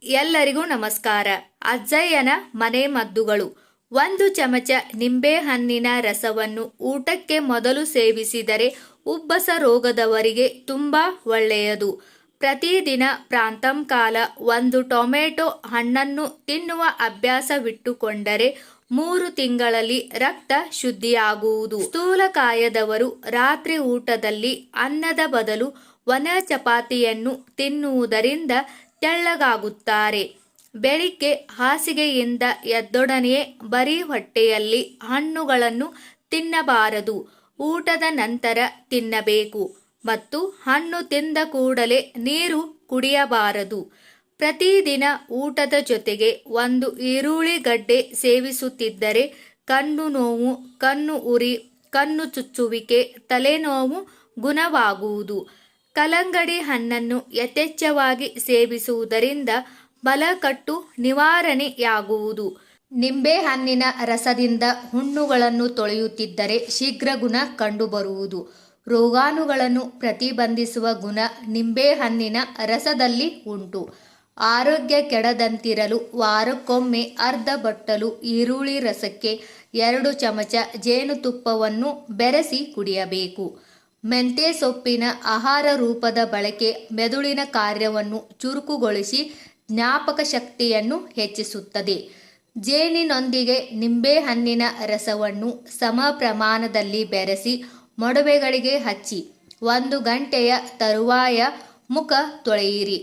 ಎಲ್ಲರಿಗೂ ನಮಸ್ಕಾರ. ಅಜ್ಜಯ್ಯನ ಮನೆಮದ್ದುಗಳು. 1 ಚಮಚ ನಿಂಬೆಹಣ್ಣಿನ ರಸವನ್ನು ಊಟಕ್ಕೆ ಮೊದಲು ಸೇವಿಸಿದರೆ ಉಬ್ಬಸ ರೋಗದವರಿಗೆ ತುಂಬಾ ಒಳ್ಳೆಯದು. ಪ್ರತಿದಿನ ಪ್ರಾತಃಕಾಲ 1 ಟೊಮೆಟೊ ಹಣ್ಣನ್ನು ತಿನ್ನುವ ಅಭ್ಯಾಸವಿಟ್ಟುಕೊಂಡರೆ 3 ತಿಂಗಳಲ್ಲಿ ರಕ್ತ ಶುದ್ಧಿಯಾಗುವುದು. ಸ್ಥೂಲಕಾಯದವರು ರಾತ್ರಿ ಊಟದಲ್ಲಿ ಅನ್ನದ ಬದಲು ಒಣ ಚಪಾತಿಯನ್ನು ತಿನ್ನುವುದರಿಂದ ತೆಳ್ಳಗಾಗುತ್ತಾರೆ. ಬೆಳಿಗ್ಗೆ ಹಾಸಿಗೆಯಿಂದ ಎದ್ದೊಡನೆಯೇ ಬರೀ ಹೊಟ್ಟೆಯಲ್ಲಿ ಹಣ್ಣುಗಳನ್ನು ತಿನ್ನಬಾರದು. ಊಟದ ನಂತರ ತಿನ್ನಬೇಕು ಮತ್ತು ಹಣ್ಣು ತಿಂದ ಕೂಡಲೇ ನೀರು ಕುಡಿಯಬಾರದು. ಪ್ರತಿದಿನ ಊಟದ ಜೊತೆಗೆ 1 ಈರುಳ್ಳಿ ಗಡ್ಡೆ ಸೇವಿಸುತ್ತಿದ್ದರೆ ಕಣ್ಣು ನೋವು, ಕಣ್ಣು ಉರಿ, ಕಣ್ಣು ಚುಚ್ಚುವಿಕೆ, ತಲೆನೋವು ಗುಣವಾಗುವುದು. ಕಲ್ಲಂಗಡಿ ಹಣ್ಣನ್ನು ಯಥೇಚ್ಛವಾಗಿ ಸೇವಿಸುವುದರಿಂದ ಬಲಕಟ್ಟು ನಿವಾರಣೆಯಾಗುವುದು. ನಿಂಬೆಹಣ್ಣಿನ ರಸದಿಂದ ಹುಣ್ಣುಗಳನ್ನು ತೊಳೆಯುತ್ತಿದ್ದರೆ ಶೀಘ್ರ ಗುಣ ಕಂಡುಬರುವುದು. ರೋಗಾಣುಗಳನ್ನು ಪ್ರತಿಬಂಧಿಸುವ ಗುಣ ನಿಂಬೆಹಣ್ಣಿನ ರಸದಲ್ಲಿ ಉಂಟು. ಆರೋಗ್ಯ ಕೆಡದಂತಿರಲು ವಾರಕ್ಕೊಮ್ಮೆ ಅರ್ಧ ಬಟ್ಟಲು ಈರುಳ್ಳಿ ರಸಕ್ಕೆ 2 ಚಮಚ ಜೇನುತುಪ್ಪವನ್ನು ಬೆರೆಸಿ ಕುಡಿಯಬೇಕು. ಮೆಂತ್ಯೆ ಸೊಪ್ಪಿನ ಆಹಾರ ರೂಪದ ಬಳಕೆ ಮೆದುಳಿನ ಕಾರ್ಯವನ್ನು ಚುರುಕುಗೊಳಿಸಿ ಜ್ಞಾಪಕ ಶಕ್ತಿಯನ್ನು ಹೆಚ್ಚಿಸುತ್ತದೆ. ಜೇನಿನೊಂದಿಗೆ ನಿಂಬೆಹಣ್ಣಿನ ರಸವನ್ನು ಸಮ ಪ್ರಮಾಣದಲ್ಲಿ ಬೆರೆಸಿ ಮೊಡವೆಗಳಿಗೆ ಹಚ್ಚಿ 1 ಗಂಟೆಯ ತರುವಾಯ ಮುಖ ತೊಳೆಯಿರಿ.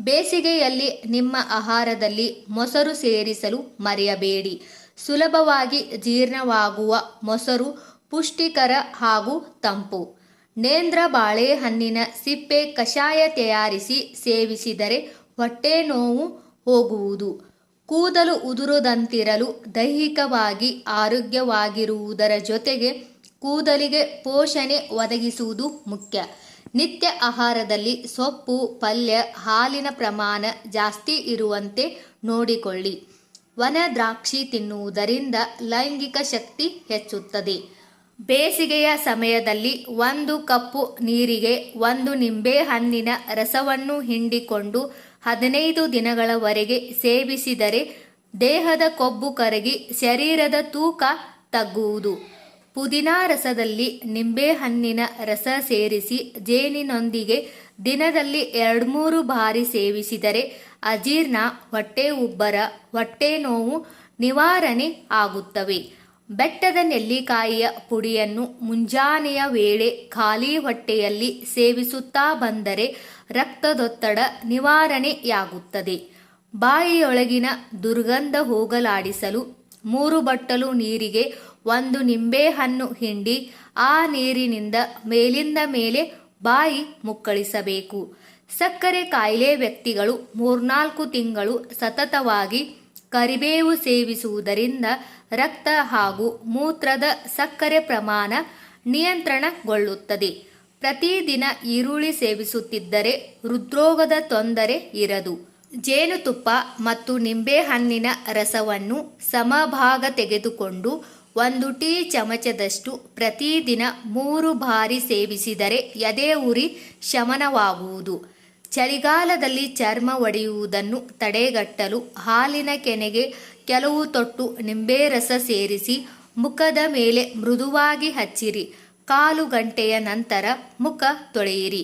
ಬೇಸಿಗೆಯಲ್ಲಿ ನಿಮ್ಮ ಆಹಾರದಲ್ಲಿ ಮೊಸರು ಸೇರಿಸಲು ಮರೆಯಬೇಡಿ. ಸುಲಭವಾಗಿ ಜೀರ್ಣವಾಗುವ ಮೊಸರು ಪುಷ್ಟಿಕರ ಹಾಗೂ ತಂಪು. ನೇಂದ್ರ ಬಾಳೆಹಣ್ಣಿನ ಸಿಪ್ಪೆ ಕಷಾಯ ತಯಾರಿಸಿ ಸೇವಿಸಿದರೆ ಹೊಟ್ಟೆ ನೋವು ಹೋಗುವುದು. ಕೂದಲು ಉದುರದಂತಿರಲು ದೈಹಿಕವಾಗಿ ಆರೋಗ್ಯವಾಗಿರುವುದರ ಜೊತೆಗೆ ಕೂದಲಿಗೆ ಪೋಷಣೆ ಒದಗಿಸುವುದು ಮುಖ್ಯ. ನಿತ್ಯ ಆಹಾರದಲ್ಲಿ ಸೊಪ್ಪು, ಪಲ್ಯ, ಹಾಲಿನ ಪ್ರಮಾಣ ಜಾಸ್ತಿ ಇರುವಂತೆ ನೋಡಿಕೊಳ್ಳಿ. ಒಣ ದ್ರಾಕ್ಷಿ ತಿನ್ನುವುದರಿಂದ ಲೈಂಗಿಕ ಶಕ್ತಿ ಹೆಚ್ಚುತ್ತದೆ. ಬೇಸಿಗೆಯ ಸಮಯದಲ್ಲಿ 1 ಕಪ್ಪು ನೀರಿಗೆ 1 ನಿಂಬೆಹಣ್ಣಿನ ರಸವನ್ನು ಹಿಂಡಿಕೊಂಡು 15 ದಿನಗಳವರೆಗೆ ಸೇವಿಸಿದರೆ ದೇಹದ ಕೊಬ್ಬು ಕರಗಿ ಶರೀರದ ತೂಕ ತಗ್ಗುವುದು. ಪುದೀನಾ ರಸದಲ್ಲಿ ನಿಂಬೆಹಣ್ಣಿನ ರಸ ಸೇರಿಸಿ ಜೇನಿನೊಂದಿಗೆ ದಿನದಲ್ಲಿ 2-3 ಬಾರಿ ಸೇವಿಸಿದರೆ ಅಜೀರ್ಣ, ಹೊಟ್ಟೆ ಉಬ್ಬರ, ಹೊಟ್ಟೆ ನೋವು ನಿವಾರಣೆ ಆಗುತ್ತವೆ. ಬೆಟ್ಟದ ನೆಲ್ಲಿಕಾಯಿಯ ಪುಡಿಯನ್ನು ಮುಂಜಾನೆಯ ವೇಳೆ ಖಾಲಿ ಹೊಟ್ಟೆಯಲ್ಲಿ ಸೇವಿಸುತ್ತಾ ಬಂದರೆ ರಕ್ತದೊತ್ತಡ ನಿವಾರಣೆಯಾಗುತ್ತದೆ. ಬಾಯಿಯೊಳಗಿನ ದುರ್ಗಂಧ ಹೋಗಲಾಡಿಸಲು 3 ಬಟ್ಟಲು ನೀರಿಗೆ 1 ನಿಂಬೆಹಣ್ಣು ಹಿಂಡಿ ಆ ನೀರಿನಿಂದ ಮೇಲಿಂದ ಮೇಲೆ ಬಾಯಿ ಮುಕ್ಕಳಿಸಬೇಕು. ಸಕ್ಕರೆ ಕಾಯಿಲೆ ವ್ಯಕ್ತಿಗಳು 3-4 ತಿಂಗಳು ಸತತವಾಗಿ ಕರಿಬೇವು ಸೇವಿಸುವುದರಿಂದ ರಕ್ತ ಹಾಗೂ ಮೂತ್ರದ ಸಕ್ಕರೆ ಪ್ರಮಾಣ ನಿಯಂತ್ರಣಗೊಳ್ಳುತ್ತದೆ. ಪ್ರತಿದಿನ ಈರುಳ್ಳಿ ಸೇವಿಸುತ್ತಿದ್ದರೆ ಹೃದ್ರೋಗದ ತೊಂದರೆ ಇರದು. ಜೇನುತುಪ್ಪ ಮತ್ತು ನಿಂಬೆಹಣ್ಣಿನ ರಸವನ್ನು ಸಮಭಾಗ ತೆಗೆದುಕೊಂಡು 1 ಟೀ ಚಮಚದಷ್ಟು ಪ್ರತಿದಿನ 3 ಬಾರಿ ಸೇವಿಸಿದರೆ ಎದೆ ಉರಿ ಶಮನವಾಗುವುದು. ಚಳಿಗಾಲದಲ್ಲಿ ಚರ್ಮ ಒಡೆಯುವುದನ್ನು ತಡೆಗಟ್ಟಲು ಹಾಲಿನ ಕೆನೆಗೆ ಕೆಲವು ತೊಟ್ಟು ನಿಂಬೆ ರಸ ಸೇರಿಸಿ ಮುಖದ ಮೇಲೆ ಮೃದುವಾಗಿ ಹಚ್ಚಿರಿ. 1/4 ಗಂಟೆಯ ನಂತರ ಮುಖ ತೊಳೆಯಿರಿ.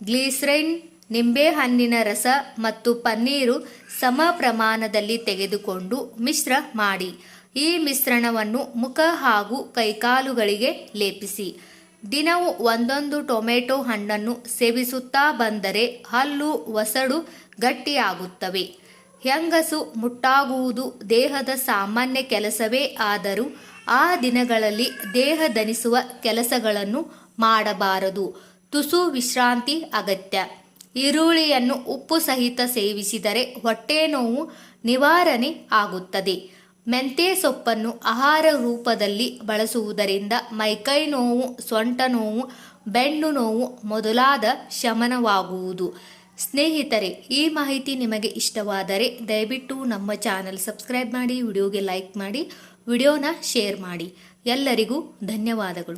ಗ್ಲಿಸರಿನ್, ನಿಂಬೆಹಣ್ಣಿನ ರಸ ಮತ್ತು ಪನ್ನೀರು ಸಮ ಪ್ರಮಾಣದಲ್ಲಿ ತೆಗೆದುಕೊಂಡು ಮಿಶ್ರ ಮಾಡಿ. ಈ ಮಿಶ್ರಣವನ್ನು ಮುಖ ಹಾಗೂ ಕೈಕಾಲುಗಳಿಗೆ ಲೇಪಿಸಿ. ದಿನವೂ 1 ಟೊಮೆಟೊ ಹಣ್ಣನ್ನು ಸೇವಿಸುತ್ತಾ ಬಂದರೆ ಹಲ್ಲು, ವಸಡು ಗಟ್ಟಿಯಾಗುತ್ತವೆ. ಹೆಂಗಸು ಮುಟ್ಟಾಗುವುದು ದೇಹದ ಸಾಮಾನ್ಯ ಕೆಲಸವೇ ಆದರೂ ಆ ದಿನಗಳಲ್ಲಿ ದೇಹ ದಣಿಸುವ ಕೆಲಸಗಳನ್ನು ಮಾಡಬಾರದು. ತುಸು ವಿಶ್ರಾಂತಿ ಅಗತ್ಯ. ಈರುಳ್ಳಿಯನ್ನು ಉಪ್ಪು ಸಹಿತ ಸೇವಿಸಿದರೆ ಹೊಟ್ಟೆ ನೋವು ನಿವಾರಣೆ ಆಗುತ್ತದೆ. ಮೆಂತ್ಯೆ ಸೊಪ್ಪನ್ನು ಆಹಾರ ರೂಪದಲ್ಲಿ ಬಳಸುವುದರಿಂದ ಮೈಕೈ ನೋವು, ಸೊಂಟ ನೋವು, ಬೆನ್ನು ನೋವು ಮೊದಲಾದ ಶಮನವಾಗುವುದು. ಸ್ನೇಹಿತರೆ, ಈ ಮಾಹಿತಿ ನಿಮಗೆ ಇಷ್ಟವಾದರೆ ದಯವಿಟ್ಟು ನಮ್ಮ ಚಾನಲ್ ಸಬ್ಸ್ಕ್ರೈಬ್ ಮಾಡಿ, ವಿಡಿಯೋಗೆ ಲೈಕ್ ಮಾಡಿ, ವಿಡಿಯೋನ ಶೇರ್ ಮಾಡಿ. ಎಲ್ಲರಿಗೂ ಧನ್ಯವಾದಗಳು.